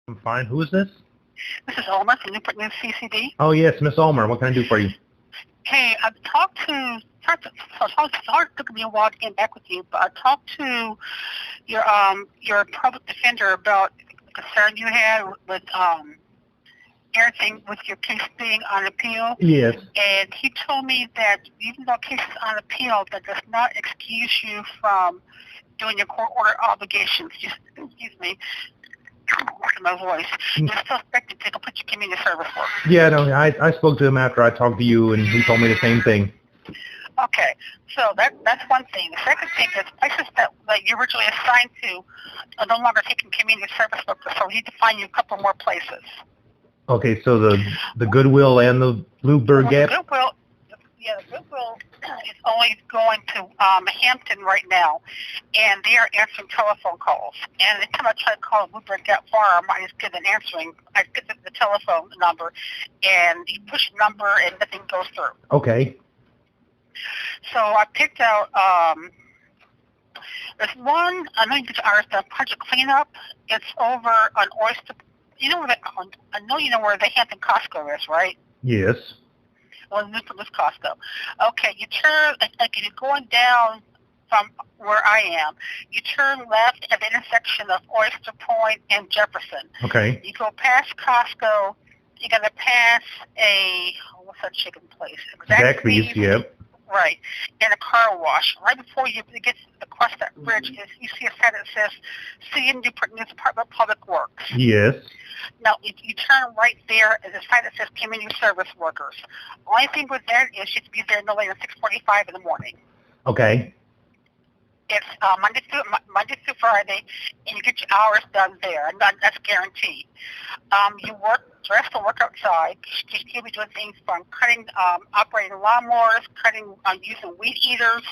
I'm fine. Who is this? This is Ulmer from Newport News CCD. Oh, yes, Miss Ulmer. What can I do for you? Hey, I've sorry it took me a while to get back with you, but I talked to your public defender about the concern you had with everything with your case being on appeal. Yes. And he told me that even though case is on appeal, that does not excuse you from doing your court order obligations. Excuse me. My voice. You're still expected to complete your community service work. Yeah, no, I spoke to him after I talked to you, and he told me the same thing. Okay, so that's one thing. The second thing is places that you originally assigned to are no longer taking community service workers, so we need to find you a couple more places. Okay, so the Goodwill and the Bluebird Gap? The Goodwill is only going to Hampton right now, and they are answering telephone calls. And every time I try to call Bluebird Gap Farm, I just get the telephone number, and you push the number, and nothing goes through. Okay. So I picked out, there's one, I know you get the Project Cleanup. It's over on Oyster, I know you know where the Hampton Costco is, right? Yes. Well, this Costco. Okay, you turn, like if you're going down from where I am, you turn left at the intersection of Oyster Point and Jefferson. Okay. You go past Costco, you're going to pass what's that chicken place? Zaxby's, yep. Right, and a car wash. Right before you get across that bridge, you see a sign that says City of Newport News Department of Public Works. Yes. Now, if you turn right there, there's a sign that says Community Service Workers. Only thing with that is you have to be there no later than 6:45 in the morning. Okay. It's Monday through Friday, and you get your hours done there, and that's guaranteed. You dress to work outside. You'll be doing things from operating lawnmowers, using weed eaters,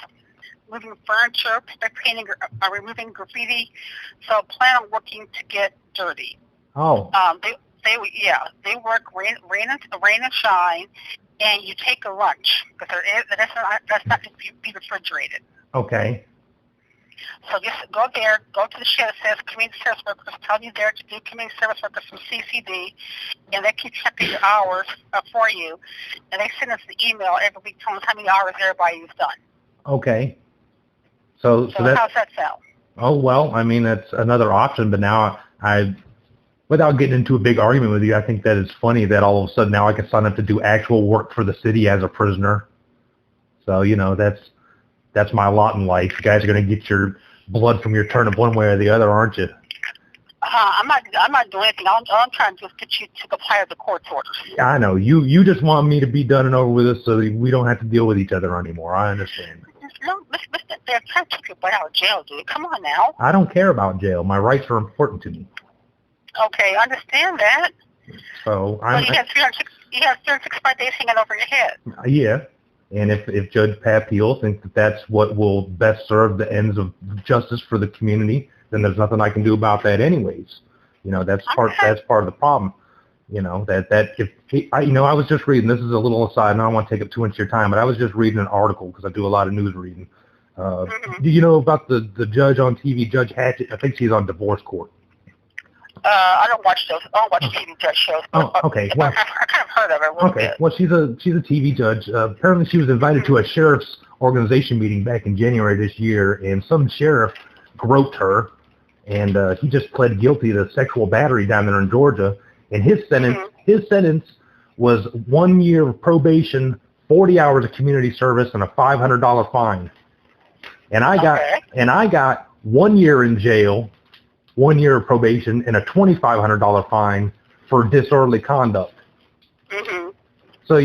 moving furniture, painting or removing graffiti. So plan on working to get dirty. Oh. They work rain and shine, and you take a lunch because that's not to be refrigerated. Okay. So just go there, go to the shed that says Community Service Workers, tell you there to do Community Service Workers from CCD, and they keep checking your hours for you, and they send us the email every week telling us how many hours everybody's done. Okay. So how's that sound? Oh, well, I mean, that's another option, but now without getting into a big argument with you, I think that it's funny that all of a sudden now I can sign up to do actual work for the city as a prisoner. So, that's my lot in life. You guys are going to get your blood from your turnip one way or the other, aren't you? I'm not doing anything. All I'm trying to do is get you to comply with the court's orders. Yeah, I know. You just want me to be done and over with this so that we don't have to deal with each other anymore. I understand. No, listen, they're trying to keep your butt out of jail, dude. Come on now. I don't care about jail. My rights are important to me. Okay, I understand that. So you have 365 days hanging over your head. Yeah. And if Judge Pat Peel thinks that that's what will best serve the ends of justice for the community, then there's nothing I can do about that anyways. That's part of the problem. I was just reading, this is a little aside, and I don't want to take up too much of your time, but I was just reading an article because I do a lot of news reading. Do you know about the judge on TV, Judge Hatchett? I think she's on divorce court. I don't watch those. I don't watch TV judge shows. Okay. Well, I kind of heard of her a little bit. Well, she's a TV judge. Apparently, she was invited to a sheriff's organization meeting back in January this year, and some sheriff groped her, and he just pled guilty to sexual battery down there in Georgia. And his sentence was 1 year of probation, 40 hours of community service, and a $500 fine. And I got 1 year in jail, 1 year of probation, and a $2,500 fine for disorderly conduct. Mm-hmm. So,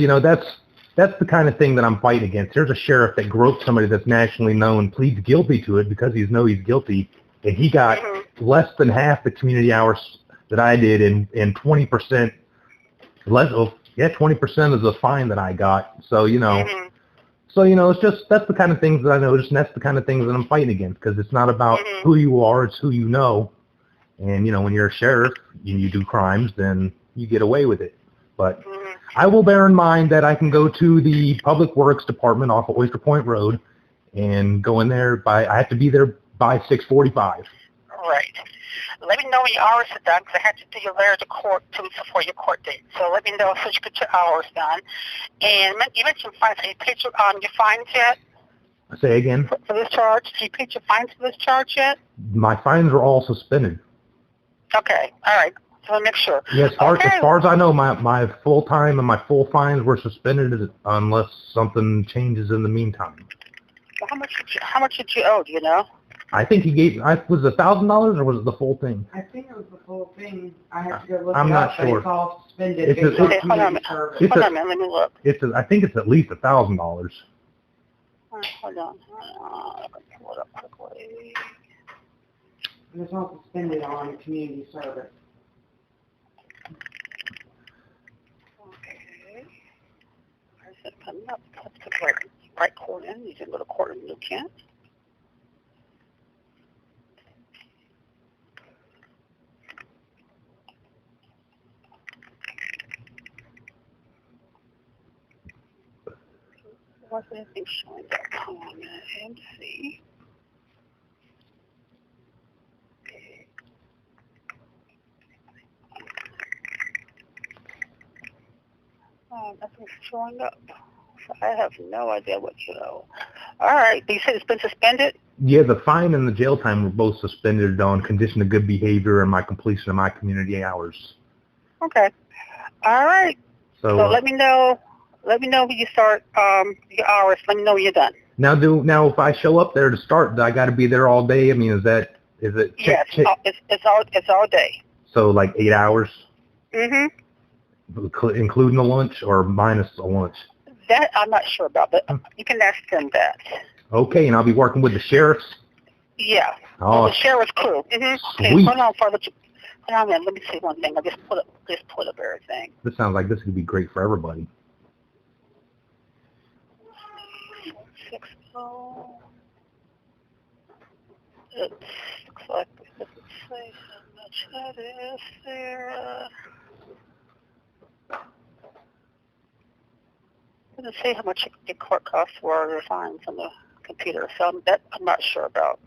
that's the kind of thing that I'm fighting against. There's a sheriff that groped somebody that's nationally known, pleads guilty to it because he's guilty, and he got less than half the community hours that I did, and 20% less. 20% is the fine that I got. So, it's just, that's the kind of things that I noticed, and that's the kind of things that I'm fighting against, because it's not about who you are, it's who you know. And, when you're a sheriff and you do crimes, then you get away with it. But I will bear in mind that I can go to the Public Works Department off of Oyster Point Road and go in there I have to be there by 6:45. Great. Let me know when your hours are done, because I have to do your letter to court 2 weeks before your court date. So let me know so you get your hours done. And you mentioned fines. Have you paid your fines yet? Say again? For this charge? Have you paid your fines for this charge yet? My fines are all suspended. Okay. All right. So let me make sure. Yeah, as far as I know, my full time and my full fines were suspended unless something changes in the meantime. Well, how much did you owe? Do you know? I think he gave. Was it $1,000 or was it the full thing? I think it was the full thing. I have to go look I'm it not up, sure. but it's all suspended. It's based a- on Okay, hold on a community minute. service. It's Hold a- on a minute. Let me look. I think it's at least $1,000. Hold on. I can pull it up quickly. And it's all suspended on community service. Okay. Where's it coming up? Let's put right court in. You can go to court in New Kent. What's anything showing up on MC? Nothing's showing up. So I have no idea what you owe. All right. You said it's been suspended? Yeah, the fine and the jail time were both suspended on condition of good behavior and my completion of my community hours. Okay. All right. So let me know. Let me know when you start your hours. Let me know when you're done. now if I show up there to start, do I got to be there all day? I mean, is it? Yes. It's all day. So like 8 hours, Mhm. including the lunch or minus the lunch. That I'm not sure about, but you can ask them that. Okay, and I'll be working with the sheriffs. Yeah. Oh, The sheriff's crew. Mhm. Okay. sweet. Hold on, Father. Hold on a minute. Let me see one thing. I just put up everything. This sounds like this could be great for everybody. 60. It looks like it doesn't say how much that is there. It doesn't say how much your court costs were or fines on the computer, so I'm not sure about.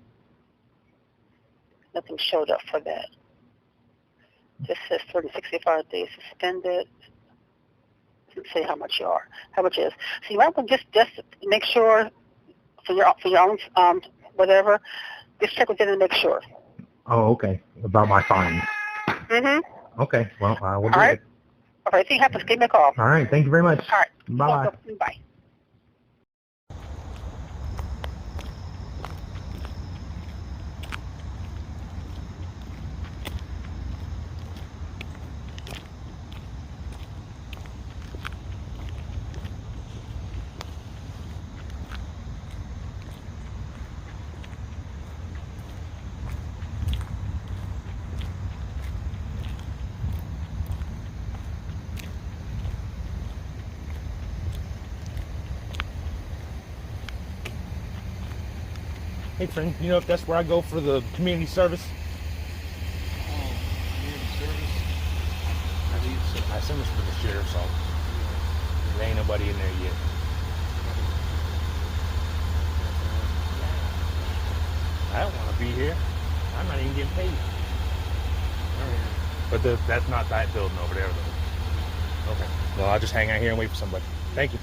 Nothing showed up for that. Just says 30, 65 days suspended. Doesn't say how much it is. So you might want to just make sure for your own whatever. Just check with them and make sure. Oh, okay. About my fines. Mhm. Okay. Well, I will do All right. it. If anything happens, give me a call. All right. Thank you very much. All right. Bye. Welcome. Bye. Hey friend, you know if that's where I go for the community service? Community service. I assume it's for the sheriff's office. There ain't nobody in there yet. I don't want to be here. I'm not even getting paid. But that's not that building over there though. Okay. Well, I'll just hang out here and wait for somebody. Thank you.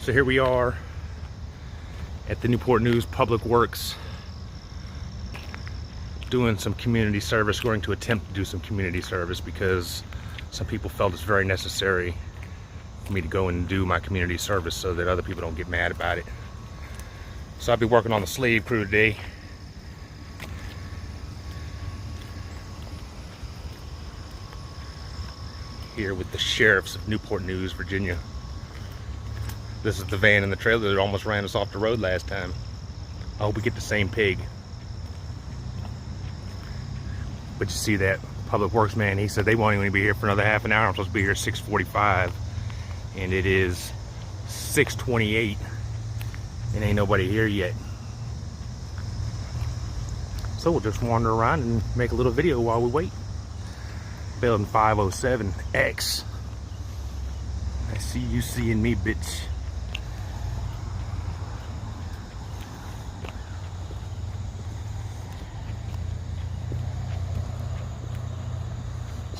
So here we are at the Newport News Public Works doing some community service, going to attempt to do some community service because some people felt it's very necessary for me to go and do my community service so that other people don't get mad about it. So I'll be working on the slave crew today. Here with the sheriffs of Newport News, Virginia. This is the van and the trailer that almost ran us off the road last time. I hope we get the same pig. But you see that public works man, he said they won't even be here for another half an hour. I'm supposed to be here at 6:45 and it is 6:28 and ain't nobody here yet. So we'll just wander around and make a little video while we wait. Building 507X. I see you seeing me, bitch.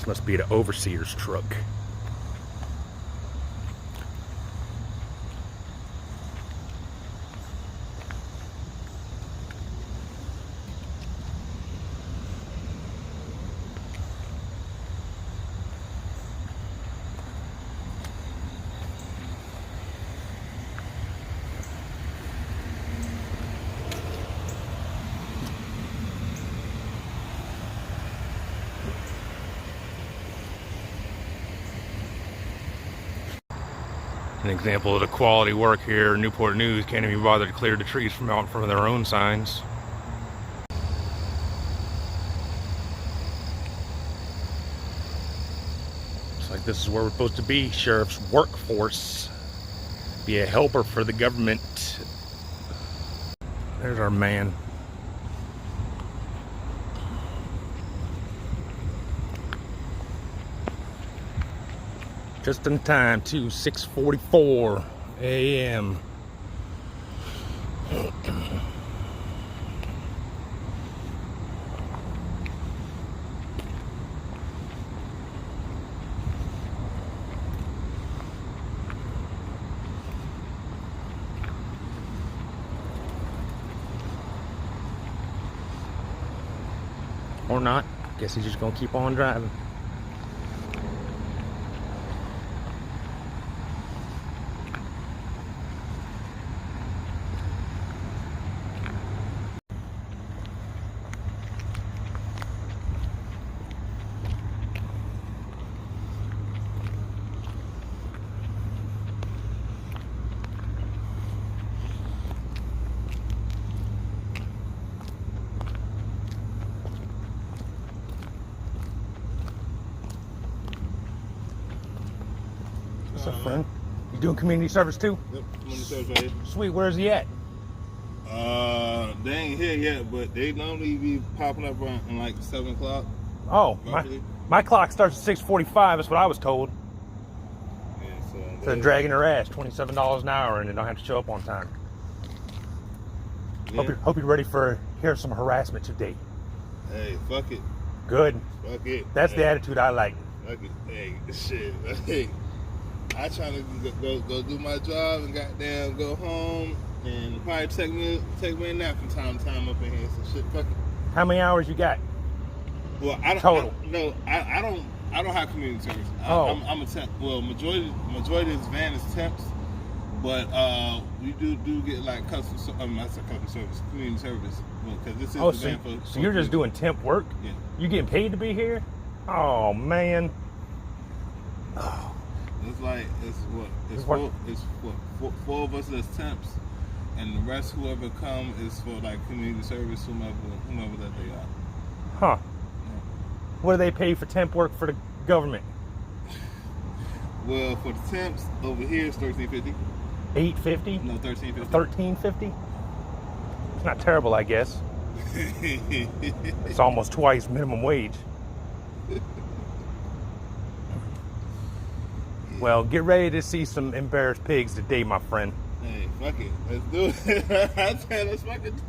This must be the overseer's truck. An example of the quality work here. Newport News can't even bother to clear the trees from out in front of their own signs. Looks like this is where we're supposed to be. Sheriff's workforce. Be a helper for the government. There's our man. Just in time too, 6:44 a.m. Or not. Guess he's just gonna keep on driving. What's up, friend? You doing community service too? Yep, community service right here. Sweet, where's he at? They ain't here yet, but they normally be popping up around in like 7 o'clock. Oh, roughly. my clock starts at 6:45. That's what I was told. Yeah, so So dragging their ass, $27 an hour, and they don't have to show up on time. yeah. Hope you're ready for here's some harassment today. Hey, fuck it. Good. Fuck it. That's hey, the attitude I like. Fuck it. Hey, shit. Hey, I try to go do my job and goddamn go home and probably take me a nap from time to time up in here. So shit, fuck it. How many hours you got? Well, I don't. Total. I don't have community service. Oh. I'm a temp. Well, majority of this van is temps, but we do get like customer service, community service. Because this is Oh, the so, van for. so you're just doing temp work? Yeah. You getting paid to be here? Oh man. It's like four of us as temps, and the rest whoever come is for like community service, whomever that they are. Huh. What do they pay for temp work for the government? Well, for the temps over here it's $13.50. $8.50? No, $13.50. $13.50? It's not terrible, I guess. It's almost twice minimum wage. Well, get ready to see some embarrassed pigs today, my friend. Hey, fuck it. Let's do it. I said, let's fucking.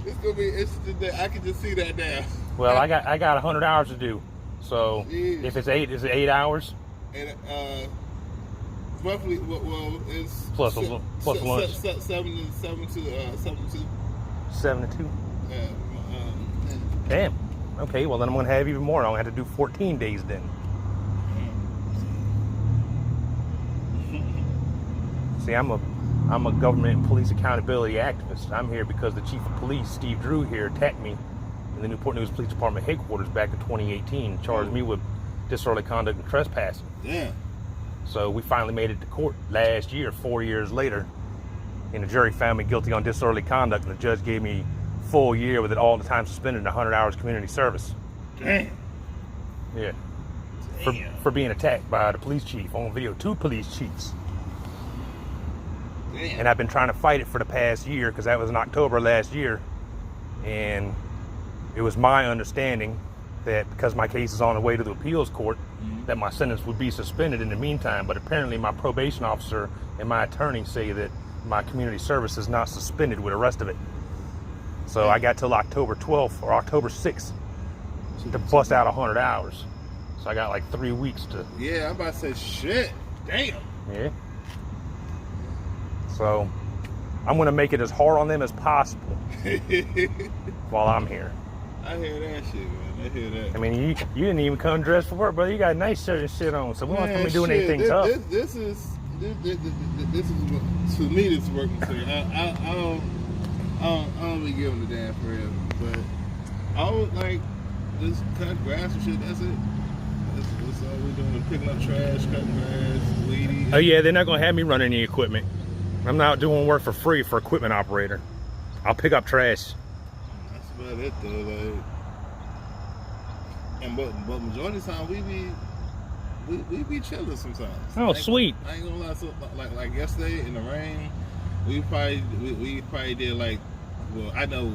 It's gonna be interesting today. I can just see that now. Well, I got 100 hours to do. So Jeez. if it's 8, is it 8 hours? And roughly, well, it's Plus lunch. 7 to 7 to 2. yeah. Damn. Okay, well then I'm gonna have even more. I'm gonna have to do 14 days then. See, I'm a government and police accountability activist. I'm here because the chief of police, Steve Drew, here attacked me in the Newport News Police Department headquarters back in 2018 and charged me with disorderly conduct and trespassing. Yeah. So we finally made it to court last year, 4 years later, and the jury found me guilty on disorderly conduct, and the judge gave me full year with it all the time suspended and 100 hours community service. Damn. Yeah. Damn. For being attacked by the police chief on video, 2 police chiefs. Damn. And I've been trying to fight it for the past year because that was in October last year. And it was my understanding that because my case is on the way to the appeals court, that my sentence would be suspended in the meantime. But apparently my probation officer and my attorney say that my community service is not suspended with the rest of it. So I got till October 12th or October 6th to bust out 100 hours. I got like 3 weeks to. Yeah, I'm about to say shit. Damn. Yeah. So I'm gonna make it as hard on them as possible while I'm here. I hear that shit, man. I hear that. I mean, you didn't even come dressed for work, brother. You got a nice shirt and shit on, so we don't have to be doing anything tough. This is what, to me, this is work material. I don't be giving a damn for real, but I would like just cut grass and shit. That's it. That's all we're doing. Picking up trash, cutting grass, weeding. Oh yeah, they're not gonna have me run any equipment. I'm not doing work for free for equipment operator. I'll pick up trash. That's about it though. Like, and but majority of the time we be chilling sometimes. Oh, sweet. I ain't gonna lie. So, like yesterday in the rain, we probably did like, well, I know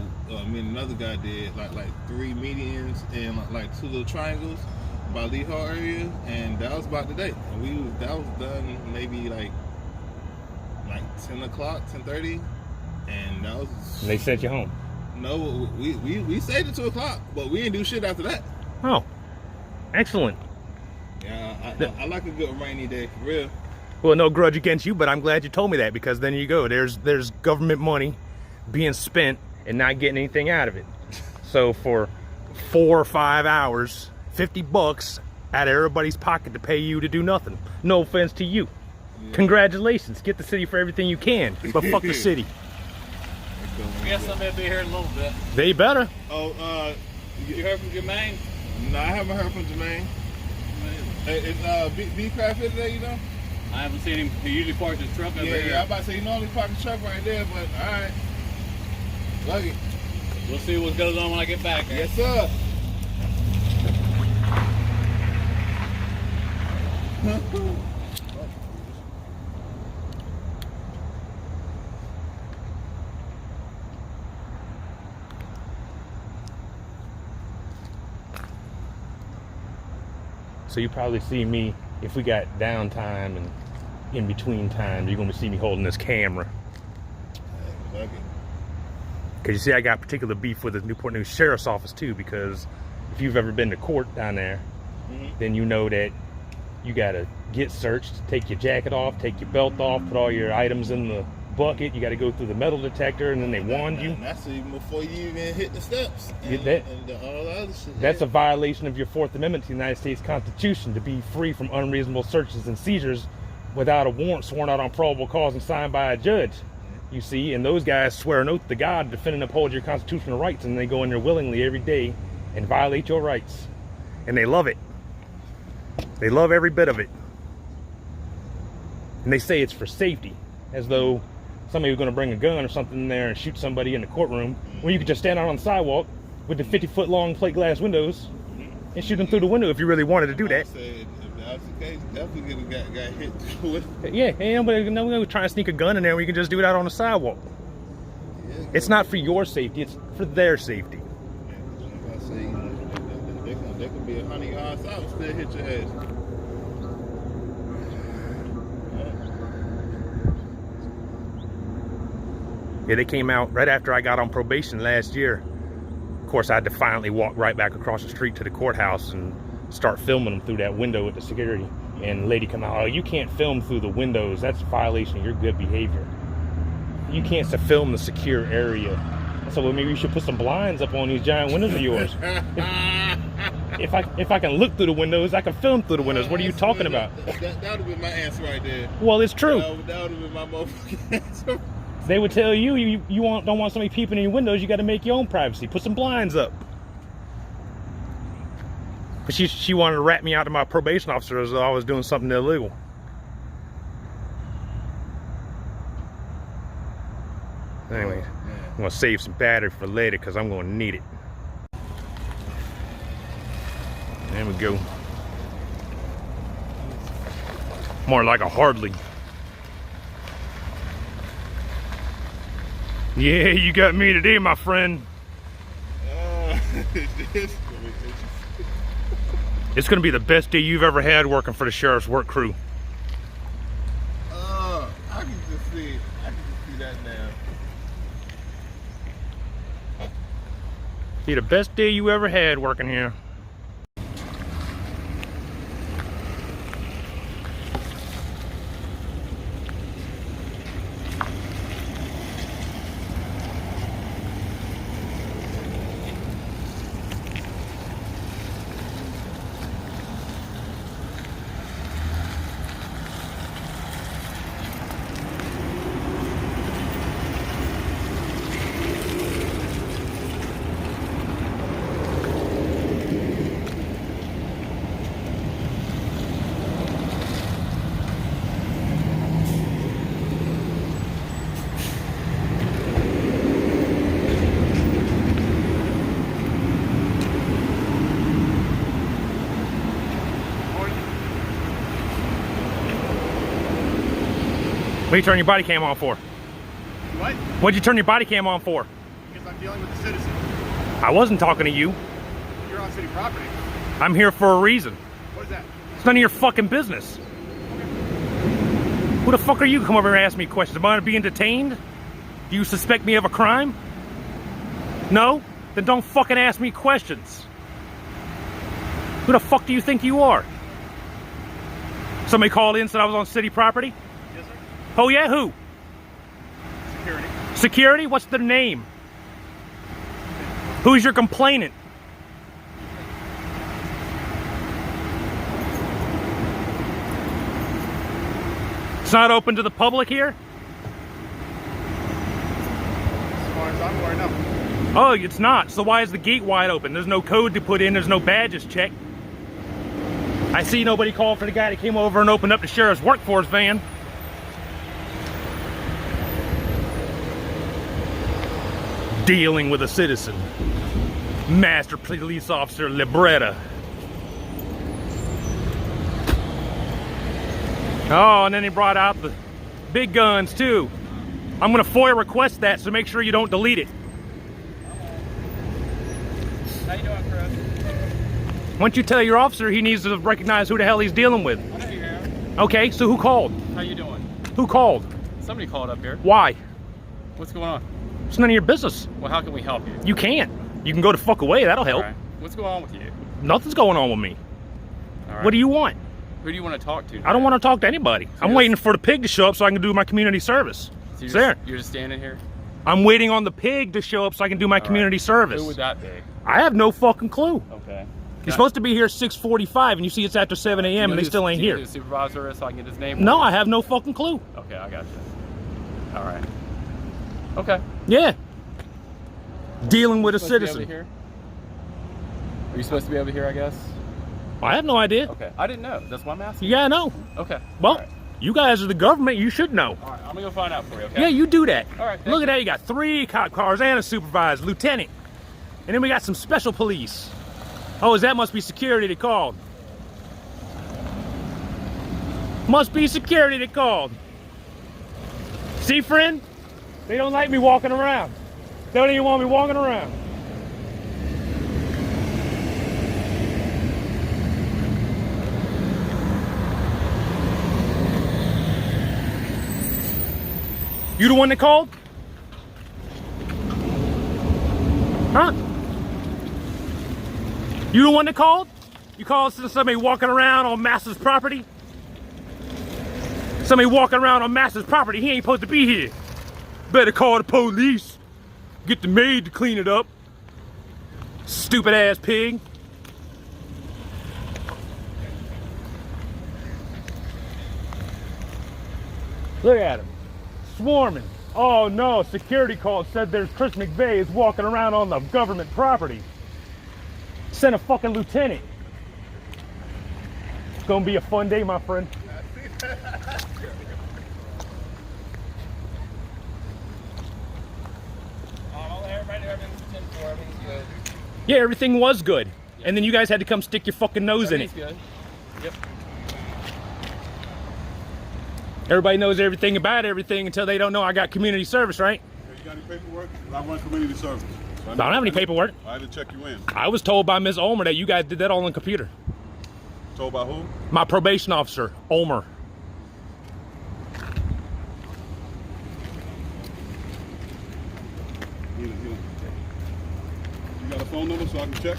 me and another guy did like 3 medians and like 2 little triangles by Lee Hall area, and that was about the day. And that was done maybe like 10 o'clock, 10:30, and that was. And they sent you home. No, we stayed at 2 o'clock, but we didn't do shit after that. Oh, excellent. Yeah, I like a good rainy day, for real. Well, no grudge against you, but I'm glad you told me that, because then you go. There's government money being spent and not getting anything out of it. So for 4 or 5 hours, $50 out of everybody's pocket to pay you to do nothing. No offense to you. Yeah. Congratulations. Get the city for everything you can, but fuck the city. I guess somebody will be here in a little bit. They better. Oh, You heard from Jermaine? No, I haven't heard from Jermaine. Is B-Craft here today, you know? I haven't seen him. He usually parks his truck over here. Yeah, I'm about to say, you normally park the truck right there, but alright. Love it. We'll see what goes on when I get back. Yes, sir. So you probably see me, if we got downtime and in between times, you're going to see me holding this camera. Love it. Because you see, I got particular beef with the Newport News Sheriff's Office too, because if you've ever been to court down there, then you know that you got to get searched, take your jacket off, take your belt off, put all your items in the bucket. You got to go through the metal detector, and then they wand you. That's even before you even hit the steps. Get that? And all the other shit. That's a violation of your 4th Amendment to the United States Constitution, to be free from unreasonable searches and seizures without a warrant sworn out on probable cause and signed by a judge. You see, and those guys swear an oath to God to defend and uphold your constitutional rights, and they go in there willingly every day and violate your rights. And they love it. They love every bit of it. And they say it's for safety, as though somebody was going to bring a gun or something in there and shoot somebody in the courtroom, when you could just stand out on the sidewalk with the 50-foot long plate glass windows and shoot them through the window if you really wanted to do that. If that was the case, definitely got hit with. Yeah, nobody was trying to sneak a gun in there when you can just do it out on the sidewalk. Yeah, It's not for your safety, it's for their safety. I say, they could be 100 yards out and still hit your ass. Yeah, they came out right after I got on probation last year. Of course, I had to finally walk right back across the street to the courthouse and start filming them through that window with the security. And the lady come out, oh, you can't film through the windows. That's a violation of your good behavior. You can't film the secure area. So well, maybe you should put some blinds up on these giant windows of yours. If I can look through the windows, I can film through the windows. What are you talking about? That would have been my answer right there. Well, it's true. That would have been my motherfucking answer. They would tell you don't want somebody peeping in your windows. You got to make your own privacy. Put some blinds up. But she wanted to rat me out to my probation officer as though I was doing something illegal. Anyway, I'm gonna save some battery for later because I'm gonna need it. There we go. More like a Hardly. Yeah, you got me today, my friend. It's gonna be the best day you've ever had working for the sheriff's work crew. I can just see it. I can just see that now. Be the best day you ever had working here. What you turn your body cam on for? What? What'd you turn your body cam on for? Because I'm dealing with a citizen. I wasn't talking to you. You're on city property. I'm here for a reason. What is that? It's none of your fucking business. Who the fuck are you to come over and ask me questions? Am I being detained? Do you suspect me of a crime? No? Then don't fucking ask me questions. Who the fuck do you think you are? Somebody called in and said I was on city property? Yes, sir. Oh yeah, who? Security. Security? What's their name? Who's your complainant? It's not open to the public here? As far as I'm aware, no. Oh, it's not. So why is the gate wide open? There's no code to put in. There's no badges checked. I see nobody called for the guy that came over and opened up the sheriff's workforce van. Dealing with a citizen. Master Police Officer Libretta. Oh, and then he brought out the big guns too. I'm gonna FOIA request that, so make sure you don't delete it. How you doing, Chris? Once you tell your officer, he needs to recognize who the hell he's dealing with. I know you're here. Okay, so who called? How you doing? Who called? Somebody called up here. Why? What's going on? It's none of your business. Well, how can we help you? You can't. You can go the fuck away, that'll help. All right. What's going on with you? Nothing's going on with me. All right. What do you want? Who do you want to talk to? I don't want to talk to anybody. I'm you're waiting for the pig to show up so I can do my community service. So It's there. you're just standing here? I'm waiting on the pig to show up so I can do my All community right. service. Who would that be? I have no fucking clue. Okay. You're supposed to be here 6:45 and you see it's after 7 a.m. and they still ain't here. The supervisor is so I can get his name? No, I have no fucking clue. Okay, I got you. All right. Okay. Yeah. Dealing with a Supposed to be citizen. over here? Are you supposed to be over here, I guess? I have no idea. Okay. I didn't know. That's why I'm asking. You gotta know. Okay. Well, All right. you guys are the government. You should know. All right. I'm going to go find out for you, okay? Yeah, you do that. All right, thank Look at you. that. You got 3 cop cars and a supervisor, lieutenant. And then we got some special police. Oh, that must be security that called. Must be security that called. See, friend? They don't like me walking around. They don't even want me walking around. You the one that called? Huh? You the one that called? You called somebody walking around on Master's property? Somebody walking around on Master's property, he ain't supposed to be here. Better call the police. Get the maid to clean it up. Stupid ass pig. Look at him. Swarming. Oh no, security call said there's Chris McVeigh is walking around on the government property. Send a fucking lieutenant. It's gonna be a fun day, my friend. Yeah, everything was good. And then you guys had to come stick your fucking nose in it. Good. Yep. Everybody knows everything about everything until they don't know I got community service, right? You got any paperwork? I run community service. So I don't have any paperwork. I had to check you in. I was told by Ms. Ulmer that you guys did that all on the computer. Told by who? My probation officer, Ulmer. You got a phone number so I can check?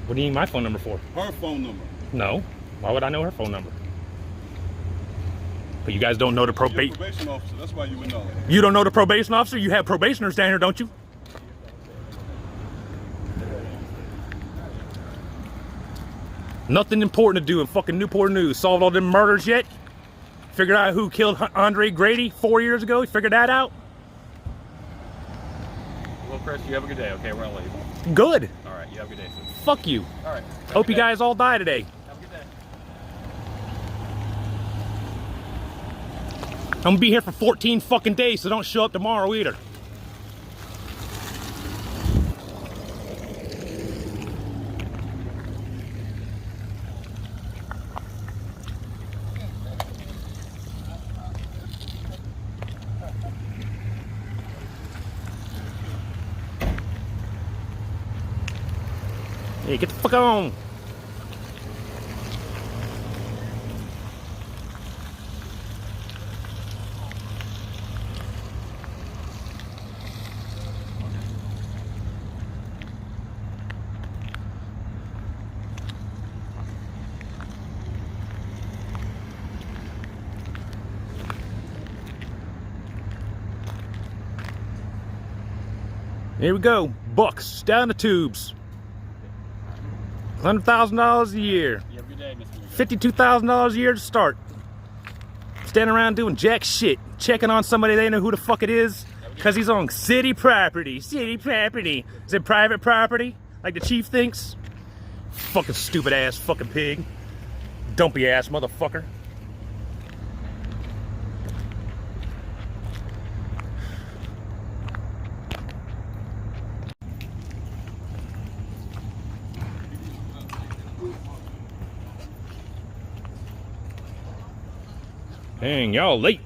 What do you need my phone number for? Her phone number. No. Why would I know her phone number? But you guys don't know the You're a probation. probation officer. That's why you would know. You don't know the probation officer? You have probationers down here, don't you? Nothing important to do in fucking Newport News. Solved all them murders yet? Figured out who killed Andre Grady 4 years ago? You figured that out? Well, Chris, you have a good day, okay? We're gonna leave. Good. All right, you have a good day, sir. Fuck you. All right. Hope you guys all die today. Have a good day. I'm gonna be here for 14 fucking days, so don't show up tomorrow either. Hey, get the fuck on. Here we go. Bucks down the tubes. $100,000 a year. $52,000 a year to start. Standing around doing jack shit. Checking on somebody they know who the fuck it is. Because he's on city property. City property. Is it private property? Like the chief thinks? Fucking stupid ass fucking pig. Dumpy ass motherfucker. Dang, y'all late.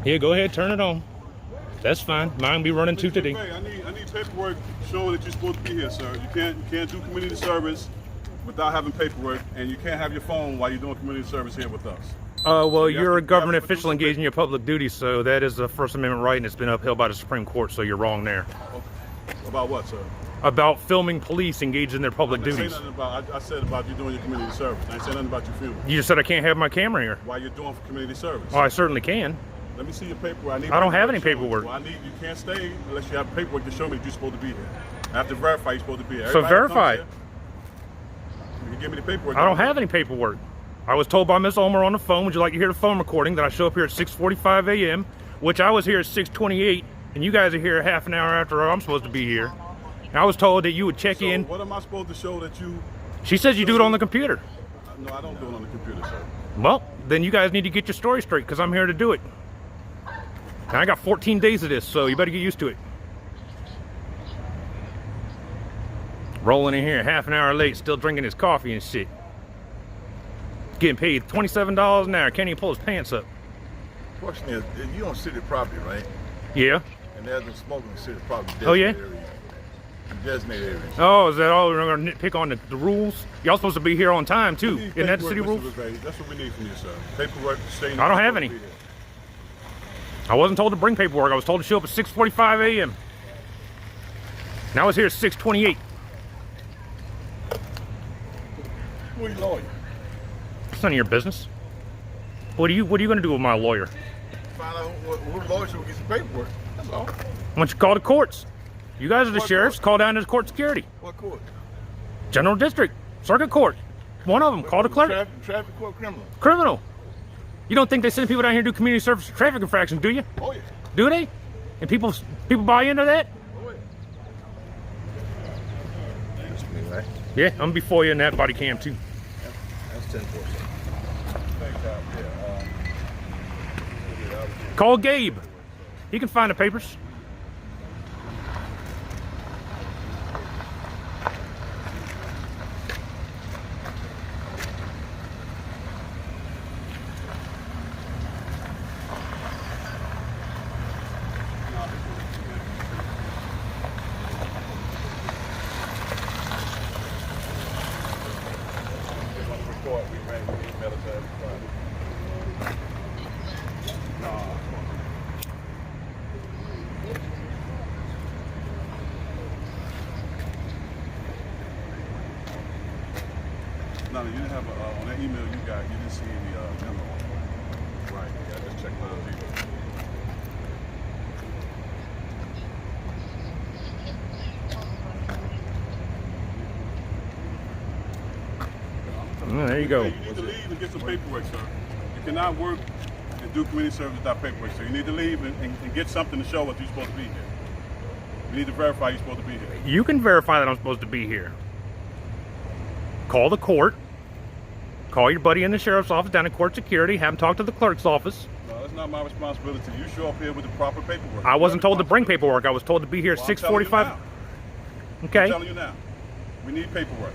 Here, go ahead, turn it on. That's fine. Mine be running too today. I need paperwork showing that you're supposed to be here, sir. You can't do community service without having paperwork, and you can't have your phone while you're doing community service here with us. Well, you're a government official engaged in your public duties, so that is a First Amendment right, and it's been upheld by the Supreme Court, so you're wrong there. About what, sir? About filming police engaged in their public duties. I said about you doing your community service. I ain't said nothing about you filming. You just said I can't have my camera here. While you're doing community service. Oh, I certainly can. Let me see your paperwork. I don't have any paperwork. Well, you can't stay unless you have paperwork to show me that you're supposed to be here. I have to verify you're supposed to be here. So verify. You can give me the paperwork. I don't have any paperwork. I was told by Miss Ulmer on the phone, would you like to hear the phone recording, that I show up here at 6:45 a.m., which I was here at 6:28, and you guys are here half an hour after I'm supposed to be here. And I was told that you would check in. What am I supposed to show that you... She says you do it on the computer. No, I don't do it on the computer, sir. Well, then you guys need to get your story straight, because I'm here to do it. And I got 14 days of this, so you better get used to it. Rolling in here half an hour late, still drinking his coffee and shit. Getting paid $27 an hour, can't even pull his pants up. Question is, you on city property, right? Yeah. And there's been smoking in city property. Oh, yeah? Designated areas. Oh, is that all? We're going to nitpick on the rules? Y'all supposed to be here on time, too. Isn't that the city rules? That's what we need from you, sir. Paperwork saying... I don't have any. I wasn't told to bring paperwork. I was told to show up at 6:45 a.m. Now I was here at 6:28. Who are you lawyer? It's none of your business. What are you going to do with my lawyer? Find out what lawyer should get some paperwork. That's all. Why don't you call the courts? You guys are the sheriffs. Call down to the court security. What court? General district, circuit court. One of them. Call the clerk. Traffic court, criminal. Criminal. You don't think they send people down here to do community service traffic infractions, do you? Oh yeah. Do they? And people buy into that? Oh yeah. That's me, right? Yeah, I'm before you in that body cam too. That's 10-4. Call Gabe. He can find the papers. No, you didn't have on that email you got, you didn't see any memo. Right, yeah, I just checked my email. There you go. You need to leave and get some paperwork, sir. You cannot work and do community service without paperwork, so you need to leave and get something to show what you're supposed to be here. You need to verify you're supposed to be here. You can verify that I'm supposed to be here. Call the court. Call your buddy in the sheriff's office down at court security. Have him talk to the clerk's office. No, that's not my responsibility. You show up here with the proper paperwork. I wasn't told to bring paperwork. I was told to be here at 6:45. Okay. I'm telling you now. We need paperwork.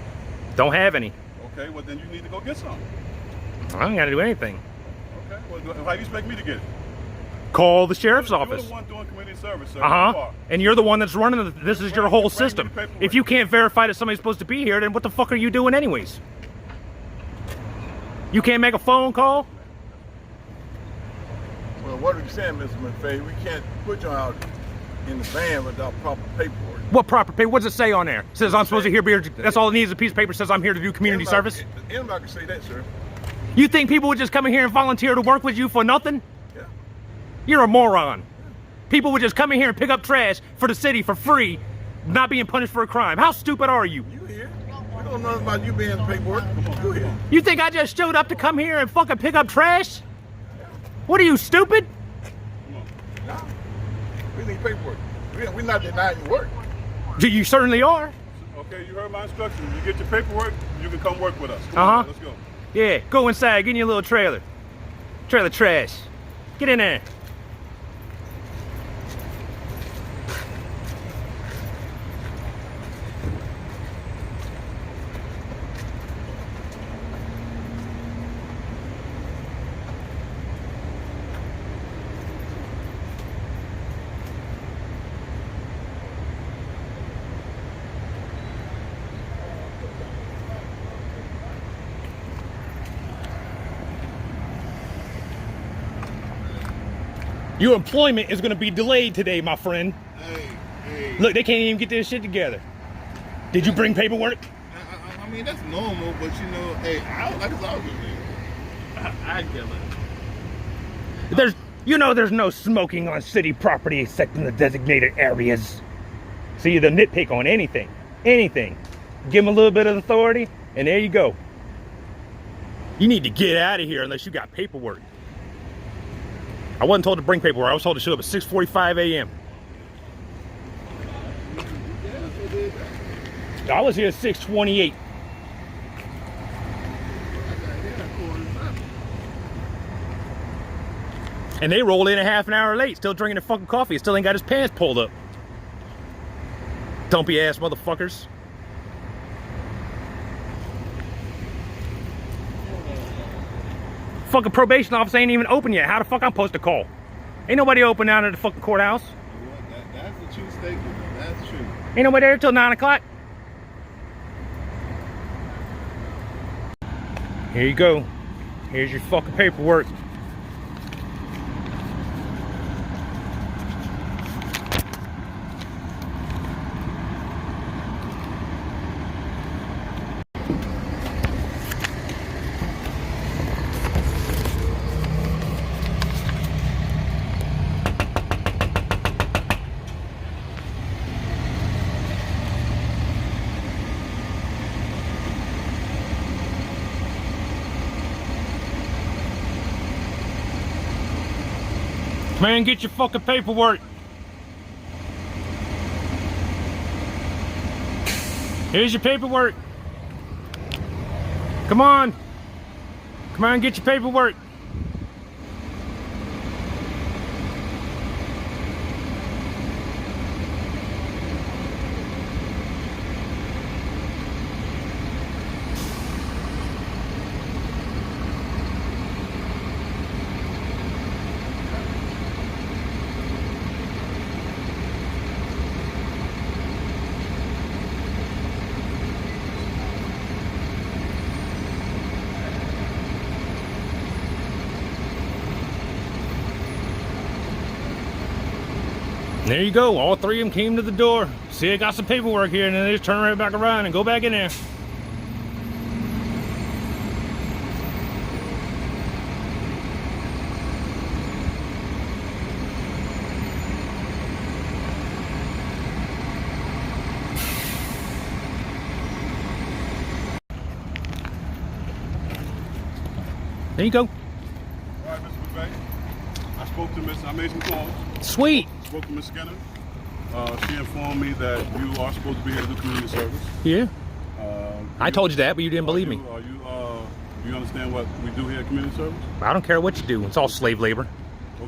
Don't have any. Okay, well then you need to go get some. I ain't got to do anything. Okay, well how do you expect me to get it? Call the sheriff's You're office. the one doing community service, sir. Uh-huh. And you're the one that's running the, this is your whole system. If you can't verify that somebody's supposed to be here, then what the fuck are you doing anyways? You can't make a phone call? Well, what are you saying, Mr. McFay? We can't put you out in the van without proper paperwork. What proper paper? What does it say on there? It says I'm supposed to here be here. That's all it needs is a piece of paper that says I'm here to do community service. Anybody can say that, sir. You think people would just come in here and volunteer to work with you for nothing? Yeah. You're a moron. People would just come in here and pick up trash for the city for free, not being punished for a crime. How stupid are you? You here? We don't know about you being paperwork. Come on, you here. You think I just showed up to come here and fucking pick up trash? What are you, stupid? No. We need paperwork. We're not denying work. You certainly are. Okay, you heard my instructions. You get your paperwork, you can come work with us. Come Uh-huh. on, let's go. Yeah, go inside, get in your little trailer. Trailer trash. Get in there. Your employment is going to be delayed today, my friend. Hey. Look, they can't even get this shit together. Did you bring paperwork? I mean, that's normal, but you know, hey, I don't like it's all good. I get it. There's no smoking on city property except in the designated areas. So you nitpick on anything. Anything. Give them a little bit of authority, and there you go. You need to get out of here unless you got paperwork. I wasn't told to bring paperwork. I was told to show up at 6:45 a.m. I was here at 6:28. And they rolled in a half an hour late, still drinking their fucking coffee, still ain't got his pants pulled up. Dumpy ass motherfuckers. Fucking probation office ain't even open yet. How the fuck I'm supposed to call? Ain't nobody open down at the fucking courthouse. That's a true statement. That's true. Ain't nobody there till 9 o'clock. Here you go. Here's your fucking paperwork. Man, get your fucking paperwork. Here's your paperwork. Come on. Come on, get your paperwork. There you go. All three of them came to the door. See, I got some paperwork here, and then they just turn right back around and go back in there. There you go. All right, Mr. McVeigh. I spoke to Miss. I made some calls. Sweet. Spoke to Miss Skinner. She informed me that you are supposed to be here to do community service. Yeah. I told you that, but you didn't believe me. Do you understand what we do here at community service? I don't care what you do. It's all slave labor.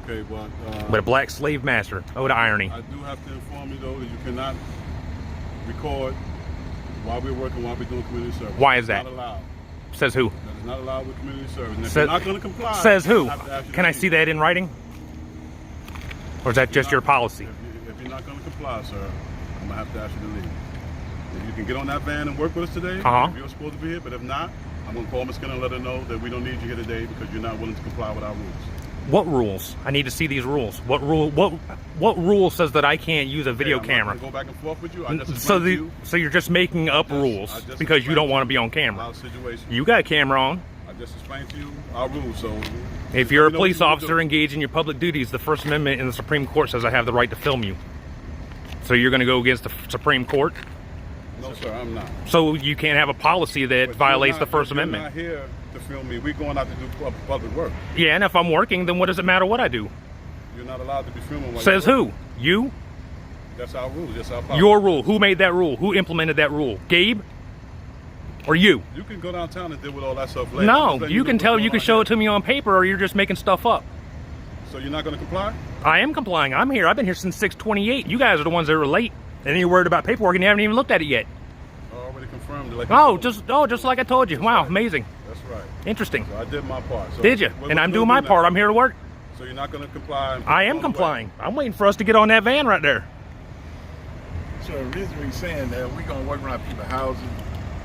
Okay, but But a black slave master. Oh, the irony. I do have to inform you though that you cannot record while we're working, while we're doing community service. Why is that? Not allowed. Says who? That is not allowed with community service. And if Says- you're not going to comply, Says who? I have to ask you Can to I see that in writing? Or is that just your policy? If you're not going to comply, sir, I'm going to have to ask you to leave. If you can get on that van and work with us today, if you're supposed to be here, but if not, I'm going to call Ms. Skinner and let her know that we don't need you here today because you're not willing to comply with our rules. What rules? I need to see these rules. What rule says that I can't use a video camera? I'm not gonna go back and forth with you. I just explained to you. So you're just making up rules because you don't want to be on camera. Our situation. You got a camera on. I just explained to you our rules. So if you're a police officer engaged in your public duties, the First Amendment in the Supreme Court says I have the right to film you. So you're going to go against the Supreme Court? No, sir, I'm not. So you can't have a policy that violates the First Amendment? You're not here to film me. We're going out to do public work. Yeah, and if I'm working, then what does it matter what I do? You're not allowed to be filming. Says who? You? That's our rule. That's our policy. Your rule. Who made that rule? Who implemented that rule? Gabe? Or you? You can go downtown and deal with all that stuff later. No, you can tell. You can show it to me on paper, or you're just making stuff up. So you're not going to comply? I am complying. I'm here. I've been here since 6:28. You guys are the ones that are late, and then you're worried about paperwork, and you haven't even looked at it yet. Already confirmed. Like just like I told you. Wow, amazing. That's right. Interesting. So I did my part. So did you? And I'm doing my part. I'm here to work. So you're not going to comply? I am complying. I'm waiting for us to get on that van right there. So the reason we're saying that we're going to work around people's houses.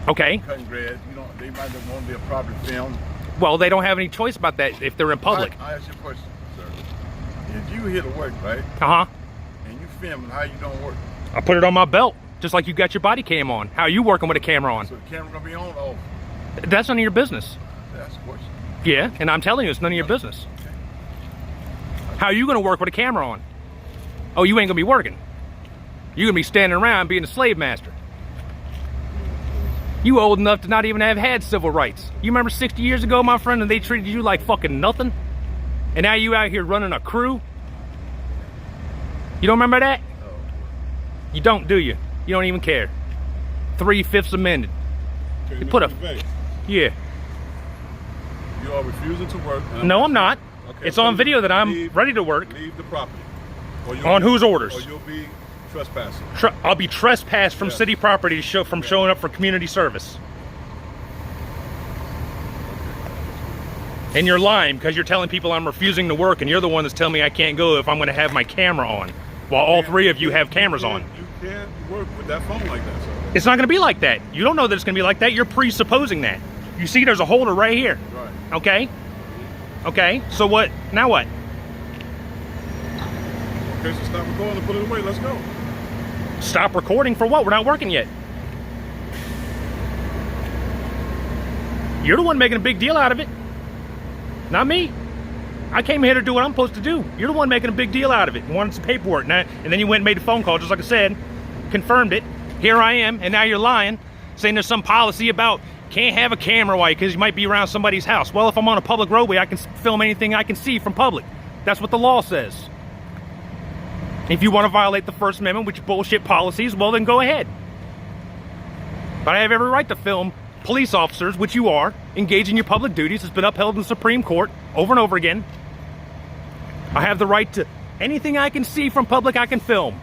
Okay. Cutting grass. They might not want to be a property film. Well, they don't have any choice about that if they're in public. I ask you a question, sir. If you here to work, right? And you filming, how you don't work? I put it on my belt, just like you got your body cam on. How are you working with a camera on? So the camera gonna be on or off? That's none of your business. That's the question. Yeah, and I'm telling you, it's none of your business. How are you gonna work with a camera on? Oh, you ain't gonna be working. You're gonna be standing around being a slave master. You old enough to not even have had civil rights. You remember 60 years ago, my friend, and they treated you like fucking nothing? And now you out here running a crew? You don't remember that? You don't, do you? You don't even care. 3/5 amended. Okay, You put a... Yeah. You are refusing to work. No, I'm not. Okay, It's on video that I'm ready to work. Leave the property. On whose orders? Or you'll be trespassing. I'll be trespassed from city property from showing up for community service. And you're lying because you're telling people I'm refusing to work, and you're the one that's telling me I can't go if I'm going to have my camera on, while all three of you have cameras on. You can't work with that phone like that, sir. It's not going to be like that. You don't know that it's going to be like that. You're presupposing that. You see there's a holder right here. Right. Okay? Okay, so what? Now what? Okay, so stop recording and put it away. Let's go. Stop recording for what? We're not working yet. You're the one making a big deal out of it. Not me. I came here to do what I'm supposed to do. You're the one making a big deal out of it. Wanted some paperwork. And then you went and made a phone call, just like I said. Confirmed it. Here I am. And now you're lying. Saying there's some policy about can't have a camera while because you might be around somebody's house. Well, if I'm on a public roadway, I can film anything I can see from public. That's what the law says. If you want to violate the First Amendment, which bullshit policies, well, then go ahead. But I have every right to film police officers, which you are, engage in your public duties. It's been upheld in the Supreme Court over and over again. I have the right to anything I can see from public, I can film.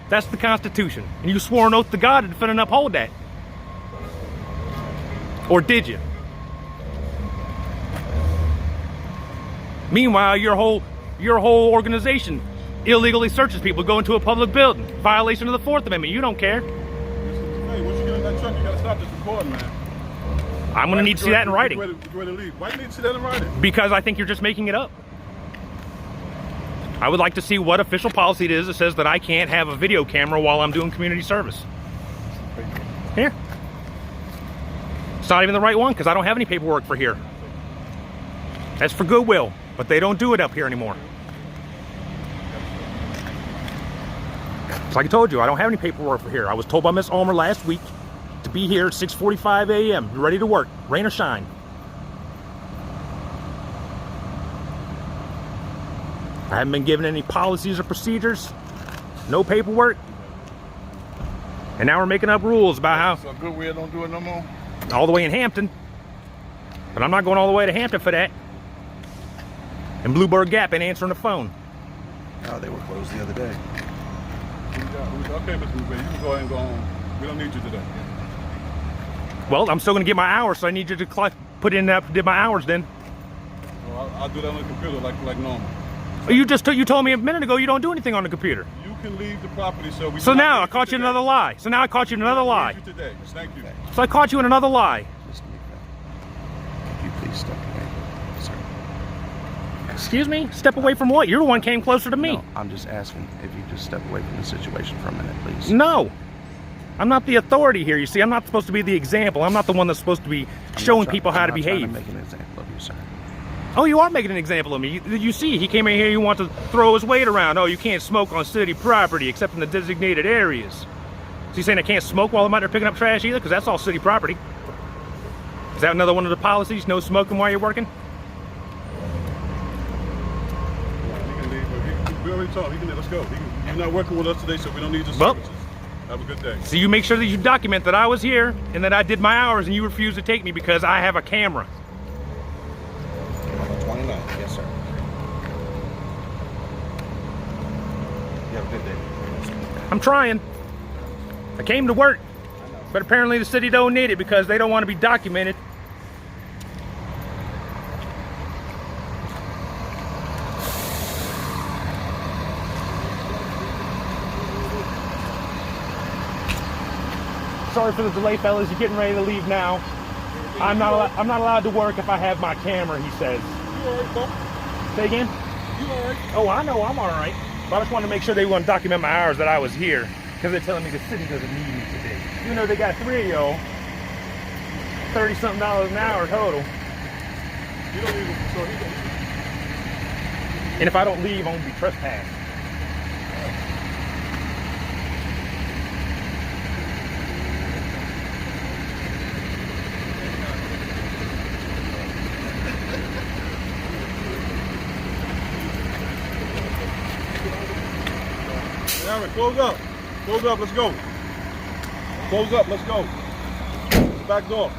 That's the Constitution. And you swore an oath to God to defend and uphold that. Or did you? Meanwhile, your whole organization illegally searches people, go into a public building. Violation of the Fourth Amendment. You don't care. Hey, once you get in that truck, you gotta stop this recording, man. I'm going to need to see that in writing. Get ready to leave. Why do you need to see that in writing? Because I think you're just making it up. I would like to see what official policy it is that says that I can't have a video camera while I'm doing community service. Here. It's not even the right one because I don't have any paperwork for here. That's for Goodwill, but they don't do it up here anymore. It's like I told you, I don't have any paperwork for here. I was told by Miss Ulmer last week to be here at 6:45 a.m. ready to work, rain or shine. I haven't been given any policies or procedures, no paperwork, and now we're making up rules about how. So Goodwill don't do it no more? All the way in Hampton, but I'm not going all the way to Hampton for that. And Bluebird Gap ain't answering the phone. Oh, they were closed the other day. Okay, Mr. McVeigh, you can go ahead and go home. We don't need you today. Well, I'm still going to get my hours, so I need you to put in that, did my hours then. Well, I'll do that on the computer like normal. sir. You told me a minute ago you don't do anything on the computer. You can leave the property, sir. So now I caught you in another lie. So now I caught you in another lie. Today. Thank you. So I caught you in another lie. Mr. McVeigh, could you please step away, sir? Excuse me? Step away from what? You're the one came closer to me. No, I'm just asking if you just step away from the situation for a minute, please. No. I'm not the authority here, you see. I'm not supposed to be the example. I'm not the one that's supposed to be showing people how to behave. I'm not trying to make an example of you, sir. Oh, you are making an example of me. You see, he came in here, you want to throw his weight around. Oh, you can't smoke on city property except in the designated areas. So you saying I can't smoke while I'm out there picking up trash either? Because that's all city property. Is that another one of the policies? No smoking while you're working? You can leave. We already talked. Let's go. You're not working with us today, so we don't need your Well, services. Have a good day. So you make sure that you document that I was here and that I did my hours and you refuse to take me because I have a camera. 29, yes, sir. You have a good day. I'm trying. I came to work, but apparently the city don't need it because they don't want to be documented. Sorry for the delay, fellas. You're getting ready to leave now. I'm not allowed to work if I have my camera, he says. You all right, Bo? Say again? You all right? Oh, I know, I'm all right. But I just wanted to make sure they want to document my hours that I was here because they're telling me the city doesn't need me today. Even though they got 3 of y'all, $30-something an hour total. You don't even. So And if I don't leave, I'm gonna be trespassed. Aaron, close up. Close up, let's go. Close up, let's go. Back door.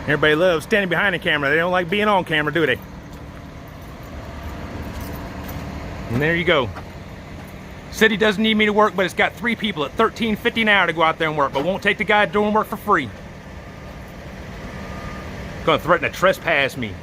Everybody loves standing behind the camera. They don't like being on camera, do they? And there you go. City doesn't need me to work, but it's got 3 people at $13.50 an hour to go out there and work, but won't take the guy doing work for free. Gonna threaten to trespass me.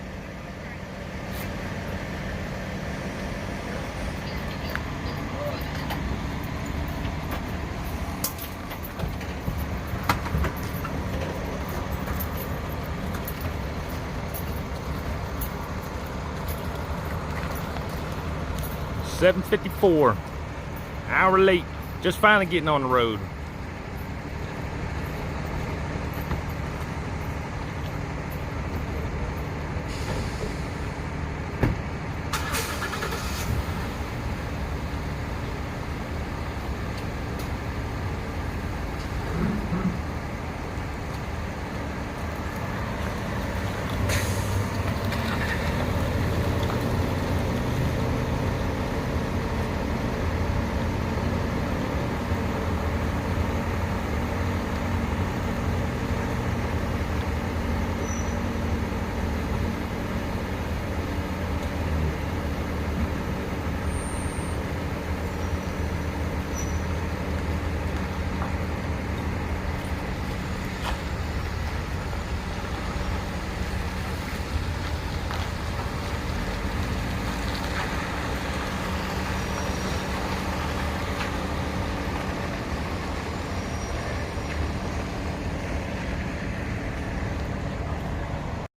$7:54. Hour late. Just finally getting on the road.